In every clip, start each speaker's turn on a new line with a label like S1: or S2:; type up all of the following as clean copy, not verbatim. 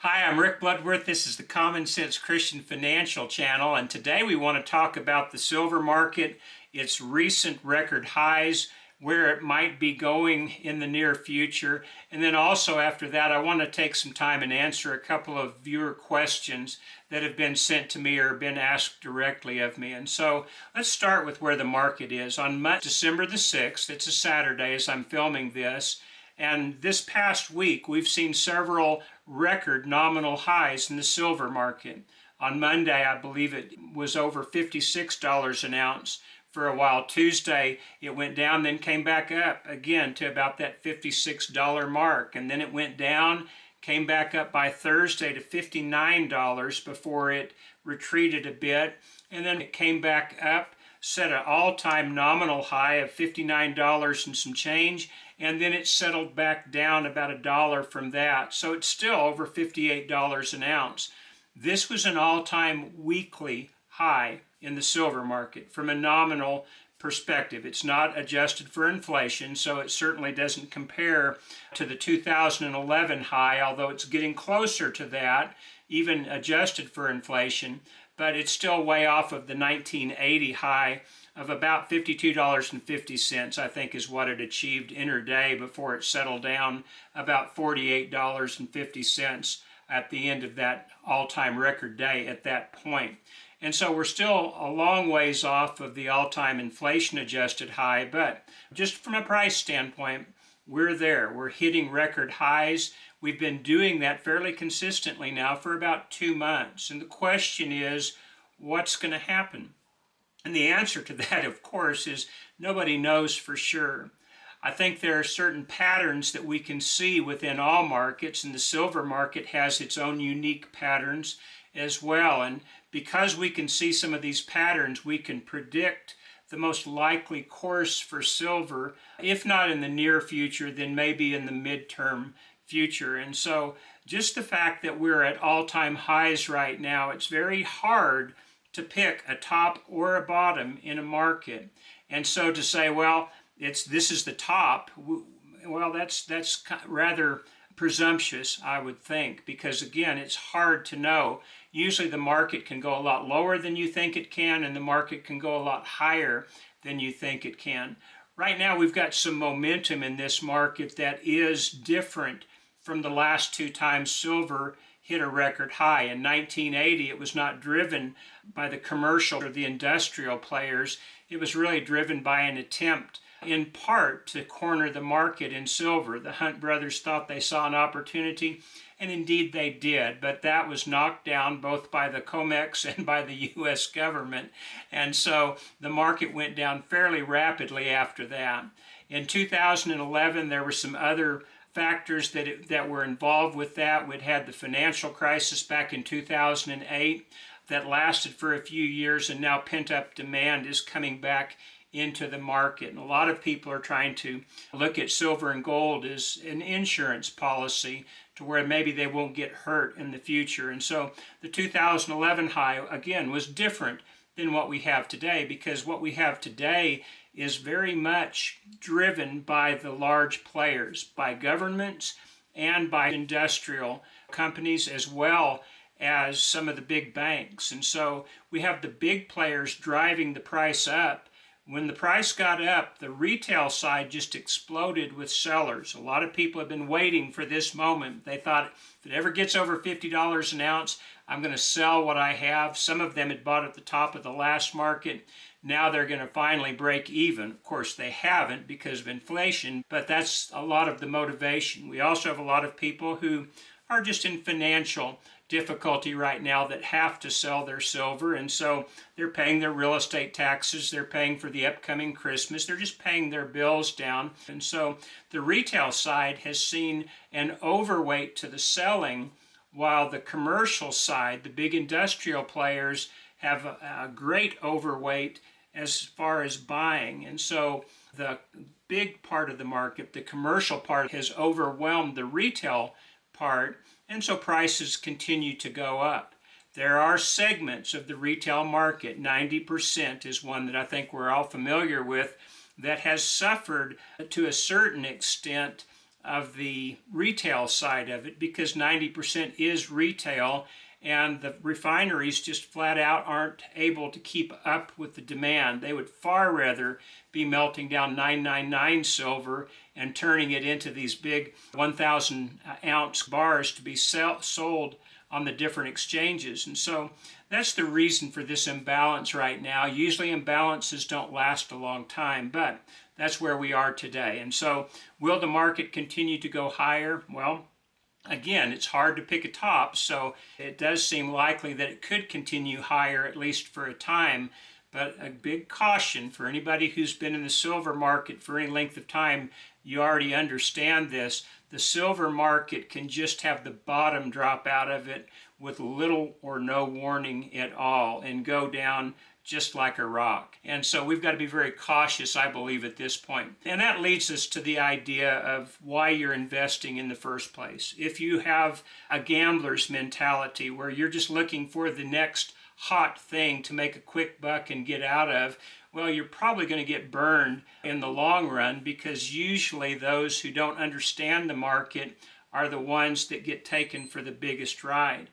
S1: Hi, I'm Rick Bloodworth. This is the Common Sense Christian Financial Channel, and today we want to talk about the silver market, its recent record highs, where it might be going in the near future, and then also after that I want to take some time and answer a couple of viewer questions that have been sent to me or been asked directly of me. And so let's start with where the market is. On December the 6th, it's a Saturday as I'm filming this, and this past week, we've seen several record nominal highs in the silver market. On Monday, I believe it was over $56 an ounce for a while. Tuesday, it went down, then came back up again to about that $56 mark. And then it went down, came back up by Thursday to $59 before it retreated a bit. And then it came back up, set an all-time nominal high of $59 and some change, and then it settled back down about $1 from that. So it's still over $58 an ounce. This was an all-time weekly high in the silver market from a nominal perspective. It's not adjusted for inflation, so it certainly doesn't compare to the 2011 high, although it's getting closer to that, even adjusted for inflation, but it's still way off of the 1980 high of about $52.50, I think is what it achieved intraday before it settled down about $48.50 at the end of that all-time record day at that point. And so we're still a long ways off of the all-time inflation-adjusted high, but just from a price standpoint, we're there. We're hitting record highs. We've been doing that fairly consistently now for about 2 months. And the question is, what's going to happen? And the answer to that, of course, is nobody knows for sure. I think there are certain patterns that we can see within all markets, and the silver market has its own unique patterns as well. And because we can see some of these patterns, we can predict the most likely course for silver, if not in the near future, then maybe in the midterm future. And so just the fact that we're at all-time highs right now, it's very hard to pick a top or a bottom in a market. And so to say, well, this is the top, well, that's rather presumptuous, I would think, because again, it's hard to know. Usually the market can go a lot lower than you think it can, and the market can go a lot higher than you think it can. Right now, we've got some momentum in this market that is different from the last 2 times silver hit a record high. In 1980, it was not driven by the commercial or the industrial players. It was really driven by an attempt, in part, to corner the market in silver. The Hunt brothers thought they saw an opportunity, and indeed they did, but that was knocked down both by the COMEX and by the U.S. government, and so the market went down fairly rapidly after that. In 2011, there were some other factors that were involved with that. We'd had the financial crisis back in 2008 that lasted for a few years, and now pent-up demand is coming back into the market. And a lot of people are trying to look at silver and gold as an insurance policy to where maybe they won't get hurt in the future. And so the 2011 high, again, was different than what we have today, because what we have today is very much driven by the large players, by governments and by industrial companies, as well as some of the big banks. And so we have the big players driving the price up. When the price got up, the retail side just exploded with sellers. A lot of people have been waiting for this moment. They thought, if it ever gets over $50 an ounce, I'm going to sell what I have. Some of them had bought at the top of the last market. Now they're going to finally break even. Of course, they haven't because of inflation, but that's a lot of the motivation. We also have a lot of people who are just in financial difficulty right now that have to sell their silver, and so they're paying their real estate taxes, they're paying for the upcoming Christmas, they're just paying their bills down. And so the retail side has seen an overweight to the selling, while the commercial side, the big industrial players, have a great overweight as far as buying. And so the big part of the market, the commercial part, has overwhelmed the retail part, and so prices continue to go up. There are segments of the retail market, 90% is one that I think we're all familiar with, that has suffered to a certain extent of the retail side of it, because 90% is retail, and the refineries just flat out aren't able to keep up with the demand. They would far rather be melting down 999 silver and turning it into these big 1,000 ounce bars to be sold on the different exchanges. And so that's the reason for this imbalance right now. Usually imbalances don't last a long time, but that's where we are today. And so will the market continue to go higher? Well, again, it's hard to pick a top, so it does seem likely that it could continue higher, at least for a time. But a big caution for anybody who's been in the silver market for any length of time, you already understand this. The silver market can just have the bottom drop out of it with little or no warning at all and go down just like a rock. And so we've got to be very cautious, I believe, at this point. And that leads us to the idea of why you're investing in the first place. If you have a gambler's mentality where you're just looking for the next hot thing to make a quick buck and get out of, well, you're probably going to get burned in the long run, because usually those who don't understand the market are the ones that get taken for the biggest ride.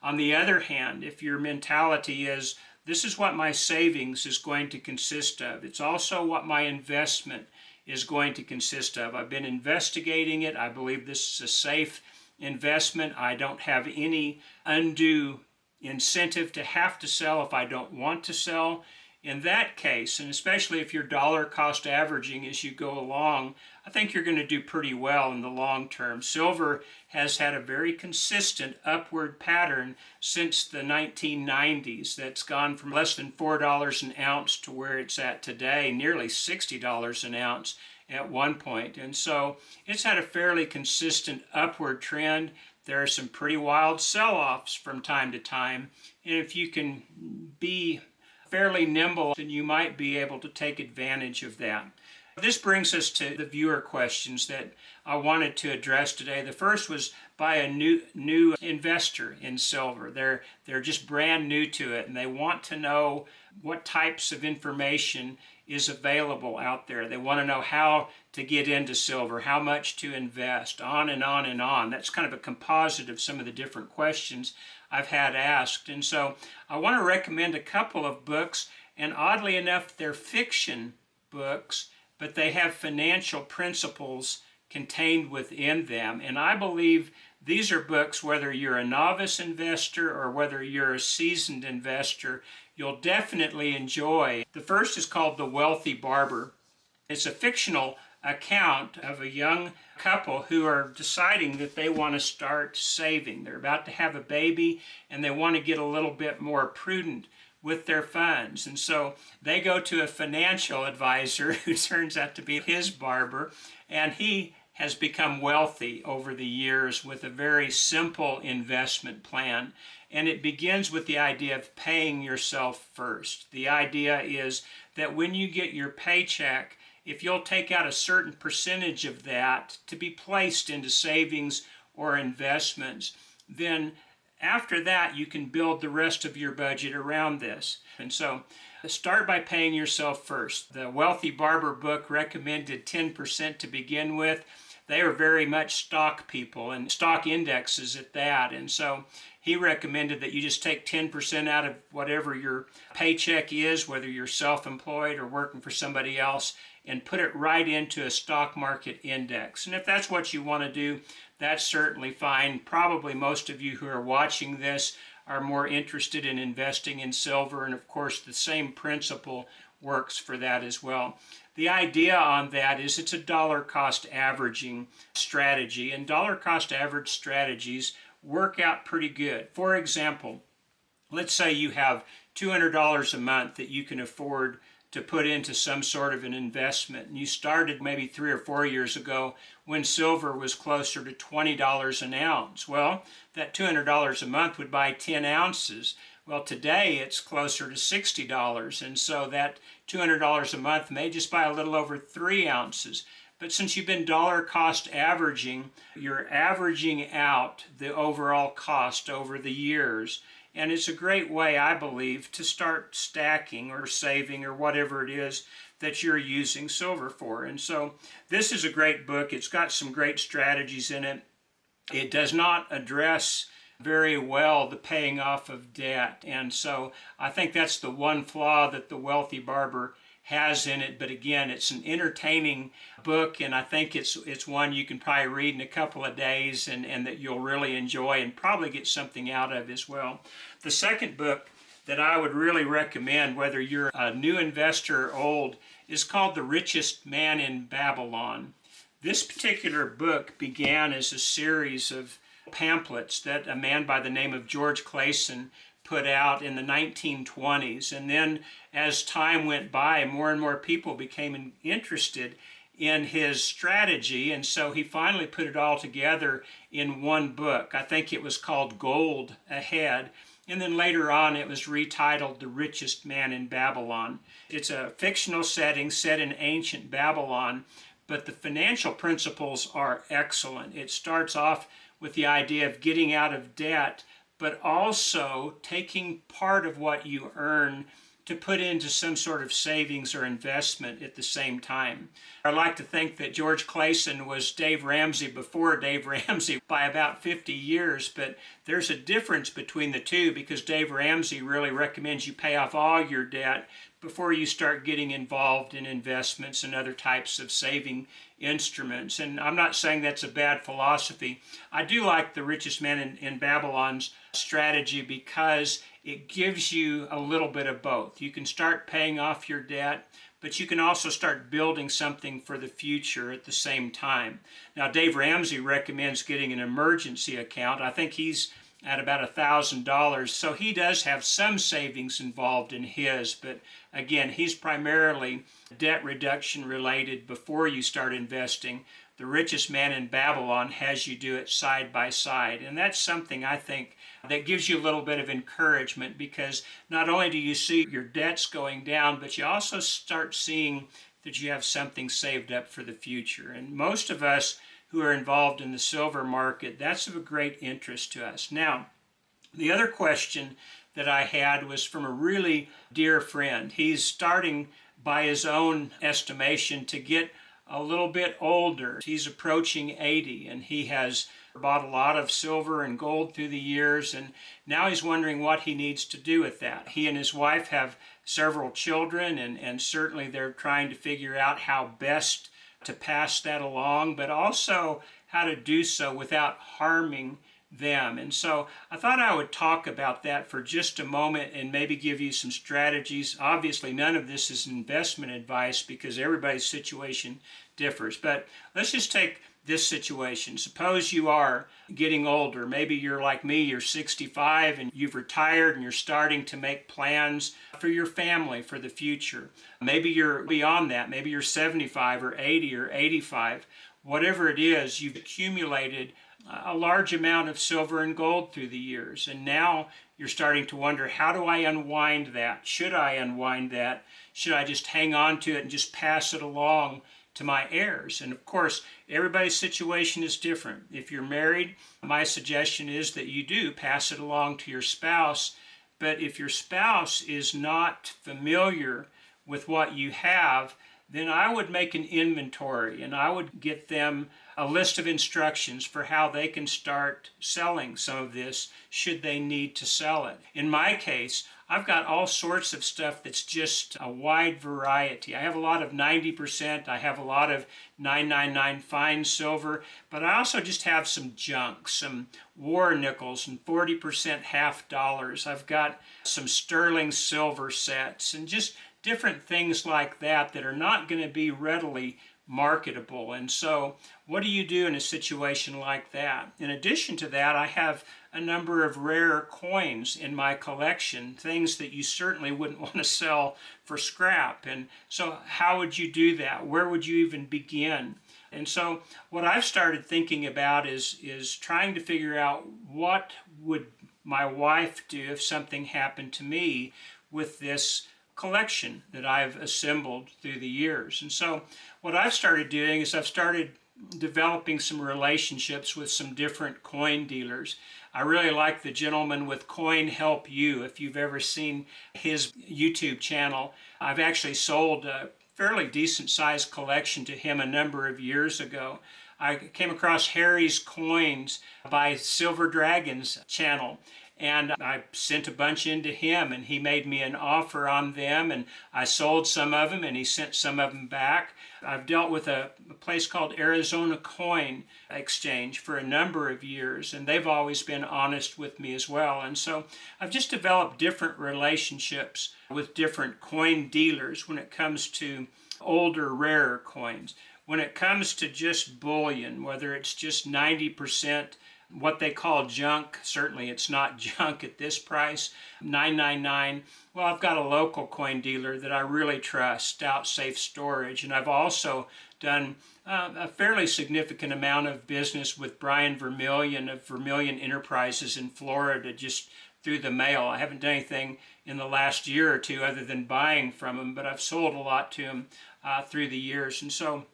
S1: On the other hand, if your mentality is, this is what my savings is going to consist of, it's also what my investment is going to consist of. I've been investigating it. I believe this is a safe investment. I don't have any undue incentive to have to sell if I don't want to sell. In that case, and especially if you're dollar cost averaging as you go along, I think you're going to do pretty well in the long term. Silver has had a very consistent upward pattern since the 1990s. That's gone from less than $4 an ounce to where it's at today, nearly $60 an ounce at one point. And so it's had a fairly consistent upward trend. There are some pretty wild sell-offs from time to time, and if you can be fairly nimble, then you might be able to take advantage of that. This brings us to the viewer questions that I wanted to address today. The first was by a new investor in silver. They're just brand new to it, and they want to know what types of information is available out there. They want to know how to get into silver, how much to invest, on and on and on. That's kind of a composite of some of the different questions I've had asked. And so I want to recommend a couple of books, and oddly enough, they're fiction books, but they have financial principles contained within them. And I believe these are books, whether you're a novice investor or whether you're a seasoned investor, you'll definitely enjoy. The first is called The Wealthy Barber. It's a fictional account of a young couple who are deciding that they want to start saving. They're about to have a baby and they want to get a little bit more prudent with their funds. And so they go to a financial advisor who turns out to be his barber, and he has become wealthy over the years with a very simple investment plan. And it begins with the idea of paying yourself first. The idea is that when you get your paycheck, if you'll take out a certain percentage of that to be placed into savings or investments, then after that you can build the rest of your budget around this. And so start by paying yourself first. The Wealthy Barber book recommended 10% to begin with. They are very much stock people and stock indexes at that. And so he recommended that you just take 10% out of whatever your paycheck is, whether you're self-employed or working for somebody else, and put it right into a stock market index. And if that's what you want to do, that's certainly fine. Probably most of you who are watching this are more interested in investing in silver, and of course the same principle works for that as well. The idea on that is it's a dollar cost averaging strategy, and dollar cost average strategies work out pretty good. For example, let's say you have $200 a month that you can afford to put into some sort of an investment, and you started maybe 3 or 4 years ago when silver was closer to $20 an ounce. Well, that $200 a month would buy 10 ounces. Well, today it's closer to $60, and so that $200 a month may just buy a little over 3 ounces. But since you've been dollar cost averaging, you're averaging out the overall cost over the years. And it's a great way, I believe, to start stacking or saving or whatever it is that you're using silver for. And so this is a great book. It's got some great strategies in it. It does not address very well the paying off of debt. And so I think that's the one flaw that The Wealthy Barber has in it. But again, it's an entertaining book, and I think it's one you can probably read in a couple of days and that you'll really enjoy and probably get something out of as well. The second book that I would really recommend, whether you're a new investor or old, is called The Richest Man in Babylon. This particular book began as a series of pamphlets that a man by the name of George Clason put out in the 1920s. And then as time went by, more and more people became interested in his strategy, and so he finally put it all together in one book. I think it was called Gold Ahead, and then later on it was retitled The Richest Man in Babylon. It's a fictional setting set in ancient Babylon, but the financial principles are excellent. It starts off with the idea of getting out of debt, but also taking part of what you earn to put into some sort of savings or investment at the same time. I like to think that George Clason was Dave Ramsey before Dave Ramsey by about 50 years, but there's a difference between the two because Dave Ramsey really recommends you pay off all your debt before you start getting involved in investments and other types of saving instruments. And I'm not saying that's a bad philosophy. I do like The Richest Man in Babylon's strategy because it gives you a little bit of both. You can start paying off your debt, but you can also start building something for the future at the same time. Now, Dave Ramsey recommends getting an emergency account. I think he's at about $1,000, so he does have some savings involved in his, but again, he's primarily debt reduction related before you start investing. The Richest Man in Babylon has you do it side by side, and that's something I think that gives you a little bit of encouragement because not only do you see your debts going down, but you also start seeing that you have something saved up for the future. And most of us who are involved in the silver market, that's of a great interest to us. Now, the other question that I had was from a really dear friend. He's starting by his own estimation to get a little bit older. He's approaching 80 and he has bought a lot of silver and gold through the years, and now he's wondering what he needs to do with that. He and his wife have several children, and certainly they're trying to figure out how best to pass that along, but also how to do so without harming them. And so I thought I would talk about that for just a moment and maybe give you some strategies. Obviously, none of this is investment advice because everybody's situation differs. But let's just take this situation. Suppose you are getting older. Maybe you're like me, you're 65 and you've retired and you're starting to make plans for your family for the future. Maybe you're beyond that. Maybe you're 75 or 80 or 85. Whatever it is, you've accumulated a large amount of silver and gold through the years. And now you're starting to wonder, how do I unwind that? Should I unwind that? Should I just hang on to it and just pass it along to my heirs? And of course, everybody's situation is different. If you're married, my suggestion is that you do pass it along to your spouse. But if your spouse is not familiar with what you have, then I would make an inventory and I would get them a list of instructions for how they can start selling some of this should they need to sell it. In my case, I've got all sorts of stuff that's just a wide variety. I have a lot of 90%, I have a lot of 999 fine silver, but I also just have some junk, some war nickels and 40% half dollars. I've got some sterling silver sets and just different things like that that are not going to be readily marketable. And so what do you do in a situation like that? In addition to that, I have a number of rare coins in my collection, things that you certainly wouldn't want to sell for scrap. And so how would you do that? Where would you even begin? And so what I've started thinking about is trying to figure out what would my wife do if something happened to me with this collection that I've assembled through the years. And so what I've started doing is I've started developing some relationships with some different coin dealers. I really like the gentleman with Coin Help You. If you've ever seen his YouTube channel, I've actually sold fairly decent sized collection to him a number of years ago. I came across Harry's coins by Silver Dragon's channel, and I sent a bunch in to him, and he made me an offer on them, and I sold some of them, and he sent some of them back. I've dealt with a place called Arizona Coin Exchange for a number of years, and they've always been honest with me as well. And so I've just developed different relationships with different coin dealers when it comes to older, rarer coins. When it comes to just bullion, whether it's just 90% what they call junk, certainly it's not junk at this price, $9.99. Well, I've got a local coin dealer that I really trust, Stout Safe Storage, and I've also done a fairly significant amount of business with Brian Vermillion of Vermillion Enterprises in Florida just through the mail. I haven't done anything in the last year or two other than buying from him, but I've sold a lot to him through the years. And so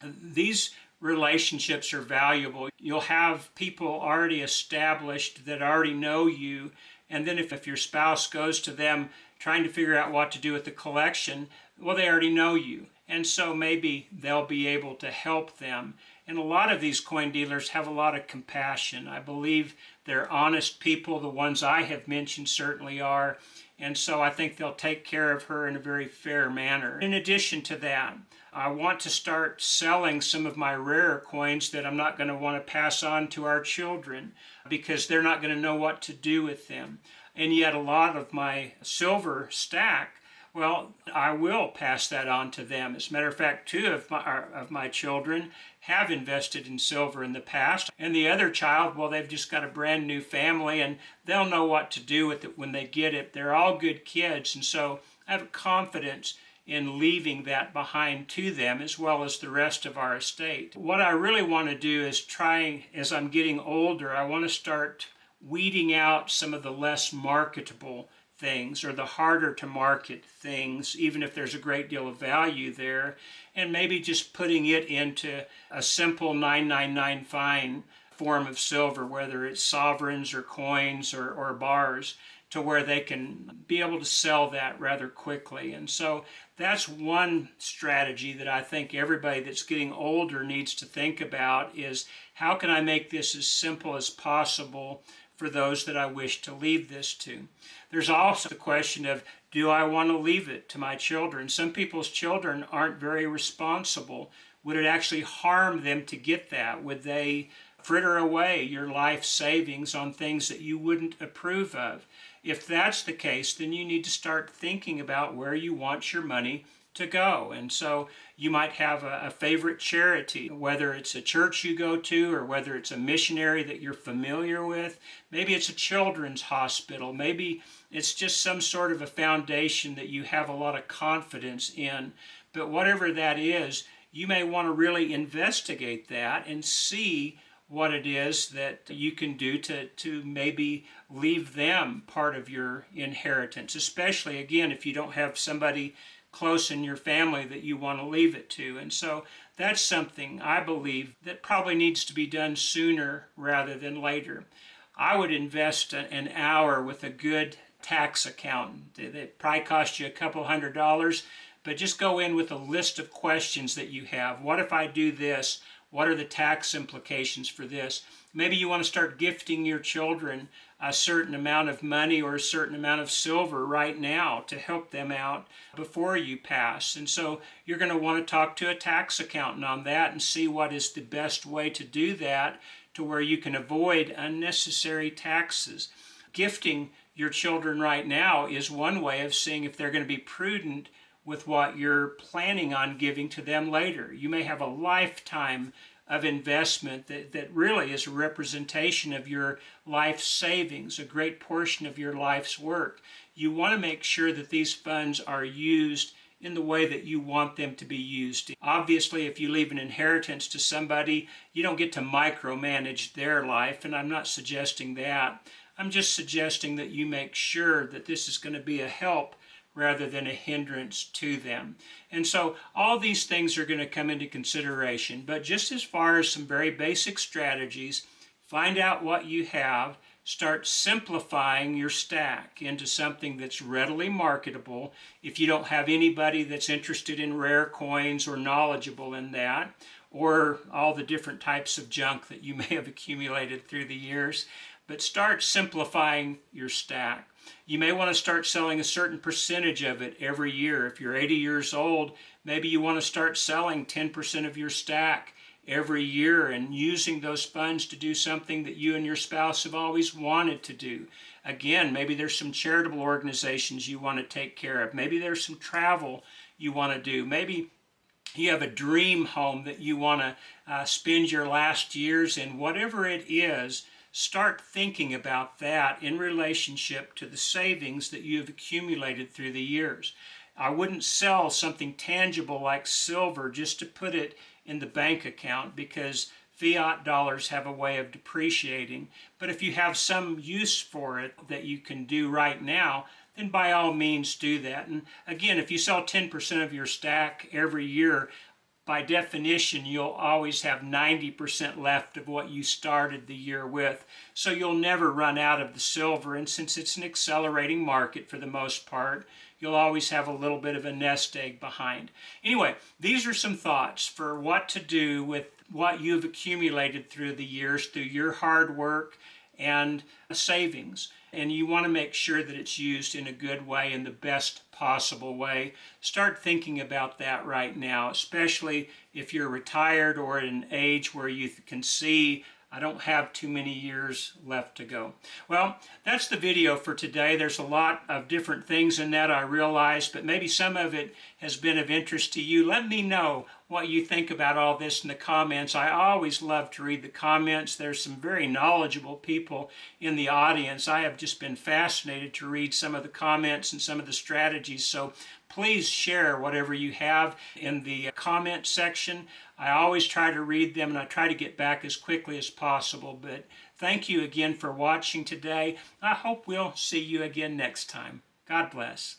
S1: these relationships are valuable. You'll have people already established that already know you, and then if your spouse goes to them trying to figure out what to do with the collection, well, they already know you, and so maybe they'll be able to help them. And a lot of these coin dealers have a lot of compassion. I believe they're honest people. The ones I have mentioned certainly are, and so I think they'll take care of her in a very fair manner. In addition to that, I want to start selling some of my rarer coins that I'm not going to want to pass on to our children because they're not going to know what to do with them. And yet a lot of my silver stack, well, I will pass that on to them. As a matter of fact, two of my children have invested in silver in the past. And the other child, well, they've just got a brand new family and they'll know what to do with it when they get it. They're all good kids, and so I have confidence in leaving that behind to them as well as the rest of our estate. What I really want to do is try, as I'm getting older, I want to start weeding out some of the less marketable things or the harder to market things, even if there's a great deal of value there, and maybe just putting it into a simple 999 fine form of silver, whether it's sovereigns or coins or bars, to where they can be able to sell that rather quickly. And so that's one strategy that I think everybody that's getting older needs to think about is how can I make this as simple as possible for those that I wish to leave this to. There's also the question of, do I want to leave it to my children? Some people's children aren't very responsible. Would it actually harm them to get that? Would they fritter away your life savings on things that you wouldn't approve of? If that's the case, then you need to start thinking about where you want your money to go. And so you might have a favorite charity, whether it's a church you go to or whether it's a missionary that you're familiar with. Maybe it's a children's hospital. Maybe it's just some sort of a foundation that you have a lot of confidence in. But whatever that is, you may want to really investigate that and see what it is that you can do to maybe leave them part of your inheritance, especially, again, if you don't have somebody close in your family that you want to leave it to. And so that's something I believe that probably needs to be done sooner rather than later. I would invest an hour with a good tax accountant. It probably cost you a couple $100, but just go in with a list of questions that you have. What if I do this? What are the tax implications for this? Maybe you want to start gifting your children a certain amount of money or a certain amount of silver right now to help them out before you pass. And so you're going to want to talk to a tax accountant on that and see what is the best way to do that to where you can avoid unnecessary taxes. Gifting your children right now is one way of seeing if they're going to be prudent with what you're planning on giving to them later. You may have a lifetime of investment that really is a representation of your life savings, a great portion of your life's work. You want to make sure that these funds are used in the way that you want them to be used. Obviously, if you leave an inheritance to somebody, you don't get to micromanage their life, and I'm not suggesting that. I'm just suggesting that you make sure that this is going to be a help rather than a hindrance to them. And so all these things are going to come into consideration, but just as far as some very basic strategies, find out what you have, start simplifying your stack into something that's readily marketable. If you don't have anybody that's interested in rare coins or knowledgeable in that, or all the different types of junk that you may have accumulated through the years, but start simplifying your stack. You may want to start selling a certain percentage of it every year. If you're 80 years old, maybe you want to start selling 10% of your stack every year and using those funds to do something that you and your spouse have always wanted to do. Again, maybe there's some charitable organizations you want to take care of. Maybe there's some travel you want to do. Maybe you have a dream home that you want to spend your last years in. Whatever it is, start thinking about that in relationship to the savings that you have accumulated through the years. I wouldn't sell something tangible like silver just to put it in the bank account, because fiat dollars have a way of depreciating. But if you have some use for it that you can do right now, then by all means do that. And again, if you sell 10% of your stack every year, by definition, you'll always have 90% left of what you started the year with. So you'll never run out of the silver. And since it's an accelerating market for the most part, you'll always have a little bit of a nest egg behind. Anyway, these are some thoughts for what to do with what you've accumulated through the years, through your hard work and savings. And you want to make sure that it's used in a good way, in the best possible way. Start thinking about that right now, especially if you're retired or at an age where you can see, I don't have too many years left to go. Well, that's the video for today. There's a lot of different things in that, I realize, but maybe some of it has been of interest to you. Let me know what you think about all this in the comments. I always love to read the comments. There's some very knowledgeable people in the audience. I have just been fascinated to read some of the comments and some of the strategies. So please share whatever you have in the comment section. I always try to read them, and I try to get back as quickly as possible. But thank you again for watching today. I hope we'll see you again next time. God bless.